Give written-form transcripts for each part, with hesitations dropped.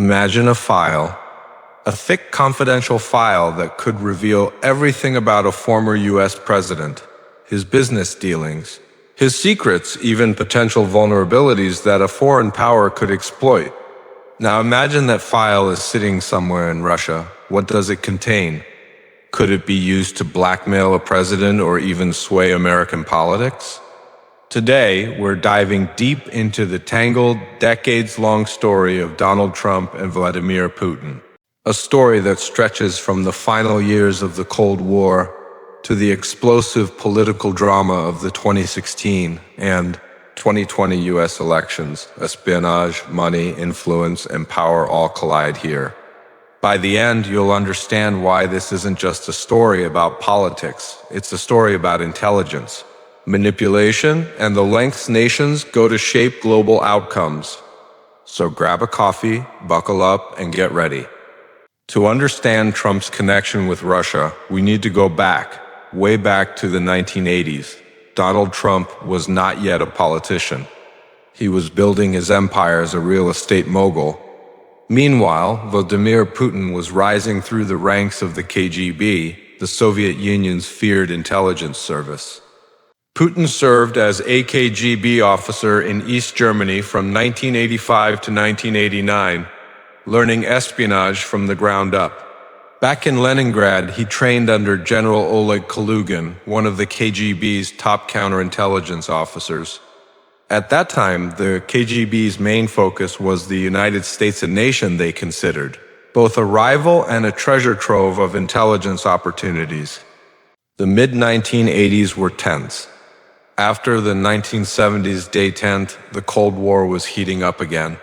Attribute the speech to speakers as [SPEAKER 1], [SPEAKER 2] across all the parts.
[SPEAKER 1] Imagine a thick confidential file that could reveal everything about a former US president, his business dealings, his secrets, even potential vulnerabilities that a foreign power could exploit. Now imagine that file is sitting somewhere in Russia. What does it contain? Could it be used to blackmail a president or even sway American politics? Today, we're diving deep into the tangled, decades-long story of Donald Trump and Vladimir Putin. A story that stretches from the final years of the Cold War to the explosive political drama of the 2016 and 2020 US elections. Espionage, money, influence, and power all collide here. By the end, you'll understand why this isn't just a story about politics. It's a story about intelligence, manipulation, and the lengths nations go to shape global outcomes. So grab a coffee, buckle up, and get ready. To understand Trump's connection with Russia, we need to go back, way back to the 1980s. Donald Trump was not yet a politician. He was building his empire as a real estate mogul. Meanwhile, Vladimir Putin was rising through the ranks of the KGB, the Soviet Union's feared intelligence service. Putin served as a KGB officer in East Germany from 1985 to 1989, learning espionage from the ground up. Back in Leningrad, he trained under General Oleg Kalugin, one of the KGB's top counterintelligence officers. At that time, the KGB's main focus was the United States, a nation they considered both a rival and a treasure trove of intelligence opportunities. The mid-1980s were tense. After the 1970s détente, the Cold War was heating up again.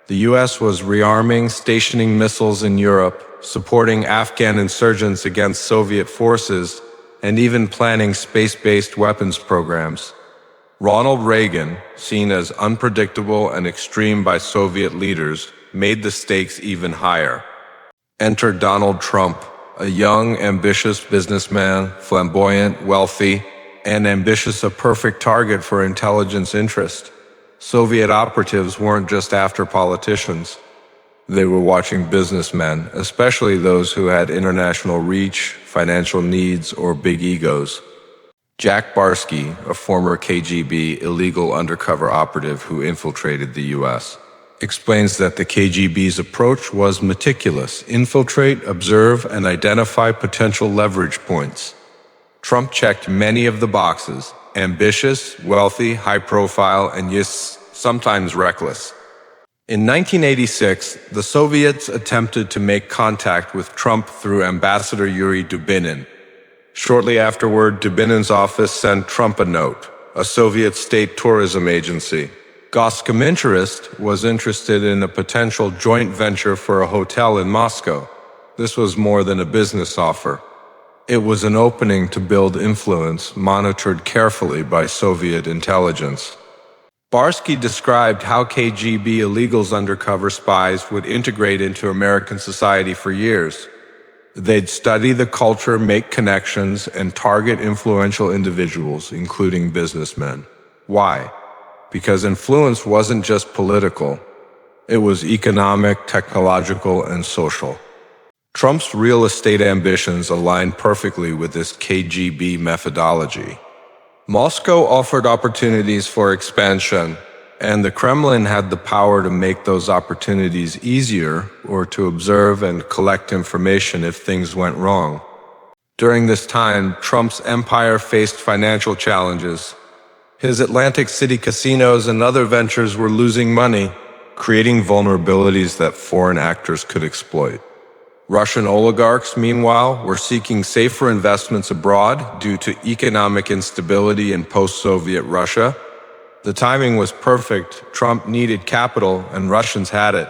[SPEAKER 1] The US was rearming, stationing missiles in Europe, supporting Afghan insurgents against Soviet forces, and even planning space-based weapons programs. Ronald Reagan, seen as unpredictable and extreme by Soviet leaders, made the stakes even higher. Enter Donald Trump, a young, ambitious businessman, flamboyant, wealthy, and ambitious, a perfect target for intelligence interest. Soviet operatives weren't just after politicians. They were watching businessmen, especially those who had international reach, financial needs, or big egos. Jack Barsky, a former KGB illegal undercover operative who infiltrated the US, explains that the KGB's approach was meticulous: infiltrate, observe, and identify potential leverage points. Trump checked many of the boxes: ambitious, wealthy, high-profile, and yes, sometimes reckless. In 1986, the Soviets attempted to make contact with Trump through Ambassador Yuri Dubinin. Shortly afterward, Dubinin's office sent Trump a note, a Soviet state tourism agency. Goskominterest was interested in a potential joint venture for a hotel in Moscow. This was more than a business offer. It was an opening to build influence, monitored carefully by Soviet intelligence. Barsky described how KGB illegals undercover spies would integrate into American society for years. They'd study the culture, make connections, and target influential individuals, including businessmen. Why? Because influence wasn't just political. It was economic, technological, and social. Trump's real estate ambitions aligned perfectly with this KGB methodology. Moscow offered opportunities for expansion, and the Kremlin had the power to make those opportunities easier or to observe and collect information if things went wrong. During this time, Trump's empire faced financial challenges. His Atlantic City casinos and other ventures were losing money, creating vulnerabilities that foreign actors could exploit. Russian oligarchs, meanwhile, were seeking safer investments abroad due to economic instability in post-Soviet Russia. The timing was perfect. Trump needed capital, and Russians had it.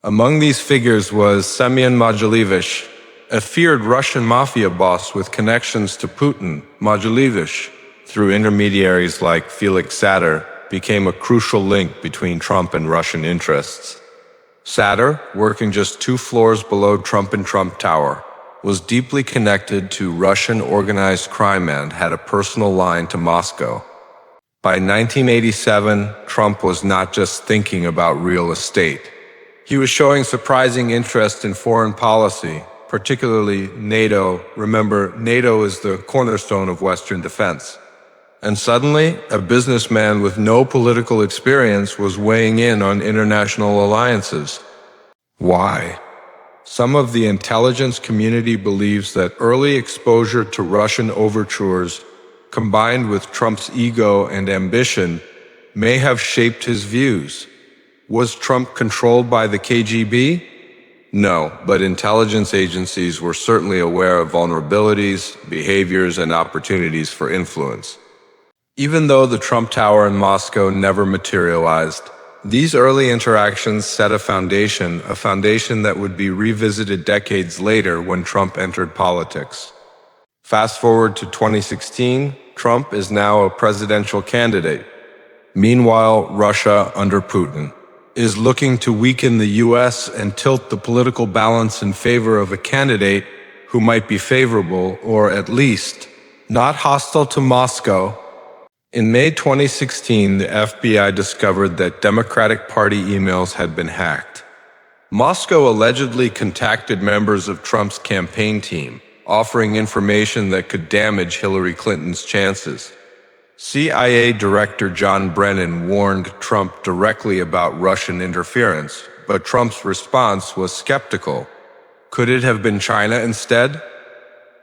[SPEAKER 1] Among these figures was Semion Mogilevich, a feared Russian mafia boss with connections to Putin. Mogilevich, through intermediaries like Felix Sater, became a crucial link between Trump and Russian interests. Sater, working just 2 floors below Trump and Trump Tower, was deeply connected to Russian organized crime and had a personal line to Moscow. By 1987, Trump was not just thinking about real estate. He was showing surprising interest in foreign policy, particularly NATO. Remember, NATO is the cornerstone of Western defense. And suddenly, a businessman with no political experience was weighing in on international alliances. Why? Some of the intelligence community believes that early exposure to Russian overtures, combined with Trump's ego and ambition, may have shaped his views. Was Trump controlled by the KGB? No, but intelligence agencies were certainly aware of vulnerabilities, behaviors, and opportunities for influence. Even though the Trump Tower in Moscow never materialized, these early interactions set a foundation that would be revisited decades later when Trump entered politics. Fast forward to 2016, Trump is now a presidential candidate. Meanwhile, Russia, under Putin, is looking to weaken the US and tilt the political balance in favor of a candidate who might be favorable, or at least not hostile to Moscow. In May 2016, the FBI discovered that Democratic Party emails had been hacked. Moscow allegedly contacted members of Trump's campaign team, offering information that could damage Hillary Clinton's chances. CIA Director John Brennan warned Trump directly about Russian interference, but Trump's response was skeptical. Could it have been China instead?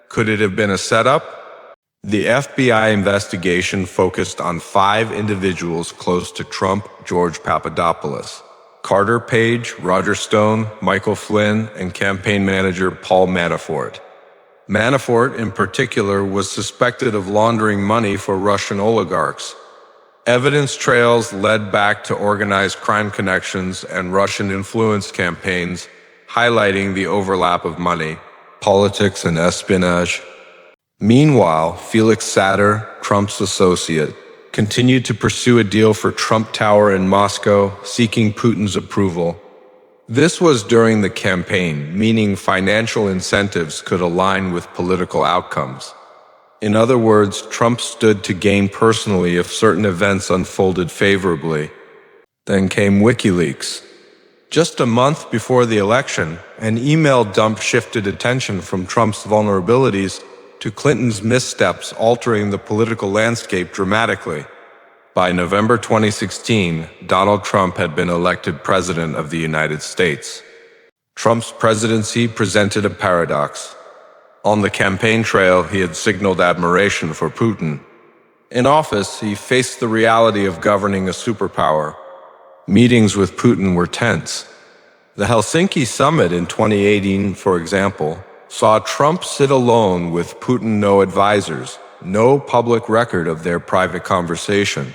[SPEAKER 1] Could it have been a setup? The FBI investigation focused on 5 individuals close to Trump: George Papadopoulos, Carter Page, Roger Stone, Michael Flynn, and campaign manager Paul Manafort. Manafort, in particular, was suspected of laundering money for Russian oligarchs. Evidence trails led back to organized crime connections and Russian influence campaigns, highlighting the overlap of money, politics, and espionage. Meanwhile, Felix Sater, Trump's associate, continued to pursue a deal for Trump Tower in Moscow, seeking Putin's approval. This was during the campaign, meaning financial incentives could align with political outcomes. In other words, Trump stood to gain personally if certain events unfolded favorably. Then came WikiLeaks. Just a month before the election, an email dump shifted attention from Trump's vulnerabilities to Clinton's missteps, altering the political landscape dramatically. By November 2016, Donald Trump had been elected President of the United States. Trump's presidency presented a paradox. On the campaign trail, he had signaled admiration for Putin. In office, he faced the reality of governing a superpower. Meetings with Putin were tense. The Helsinki summit in 2018, for example, saw Trump sit alone with Putin, no advisors, no public record of their private conversation.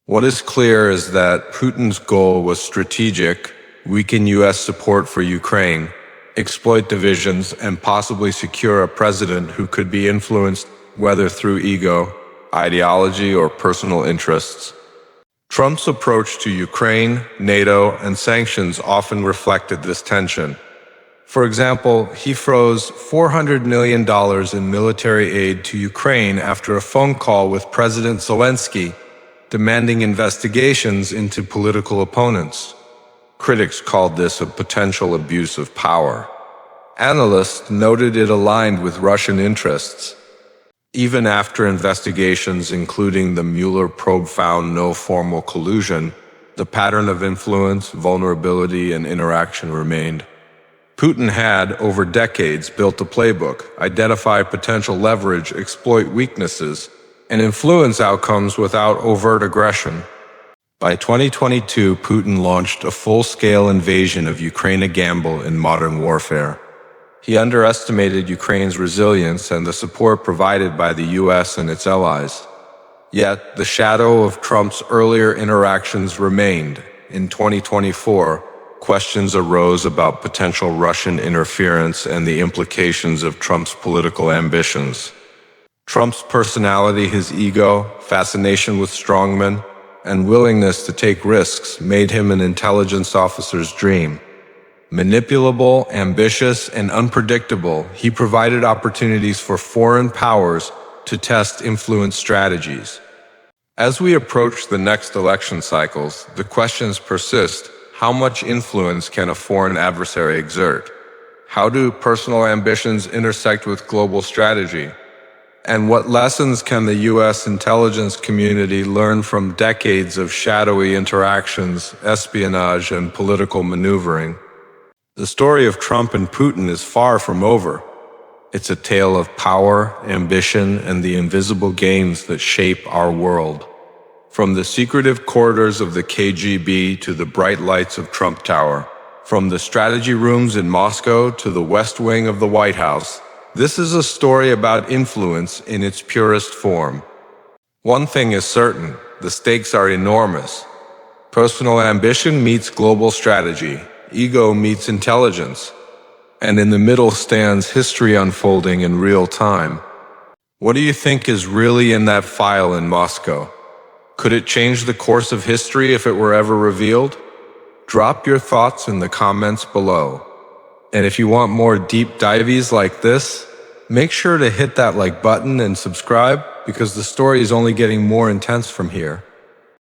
[SPEAKER 1] What is clear is that Putin's goal was strategic: weaken U.S. support for Ukraine, exploit divisions, and possibly secure a president who could be influenced, whether through ego, ideology, or personal interests. Trump's approach to Ukraine, NATO, and sanctions often reflected this tension. For example, he froze $400 million in military aid to Ukraine after a phone call with President Zelensky, demanding investigations into political opponents. Critics called this a potential abuse of power. Analysts noted it aligned with Russian interests. Even after investigations, including the Mueller probe, found no formal collusion, the pattern of influence, vulnerability, and interaction remained. Putin had, over decades, built a playbook: identify potential leverage, exploit weaknesses, and influence outcomes without overt aggression. By 2022, Putin launched a full-scale invasion of Ukraine, a gamble in modern warfare. He underestimated Ukraine's resilience and the support provided by the US and its allies. Yet, the shadow of Trump's earlier interactions remained. In 2024, questions arose about potential Russian interference and the implications of Trump's political ambitions. Trump's personality, his ego, fascination with strongmen, and willingness to take risks made him an intelligence officer's dream. Manipulable, ambitious, and unpredictable, he provided opportunities for foreign powers to test influence strategies. As we approach the next election cycles, the questions persist. how much influence can a foreign adversary exert? How do personal ambitions intersect with global strategy? And what lessons can the U.S. intelligence community learn from decades of shadowy interactions, espionage, and political maneuvering? The story of Trump and Putin is far from over. It's a tale of power, ambition, and the invisible games that shape our world. From the secretive corridors of the KGB to the bright lights of Trump Tower, from the strategy rooms in Moscow to the West Wing of the White House, this is a story about influence in its purest form. One thing is certain, the stakes are enormous. Personal ambition meets global strategy, ego meets intelligence, and in the middle stands history unfolding in real time. What do you think is really in that file in Moscow? Could it change the course of history if it were ever revealed? Drop your thoughts in the comments below. And if you want more deep dives like this, make sure to hit that like button and subscribe because the story is only getting more intense from here.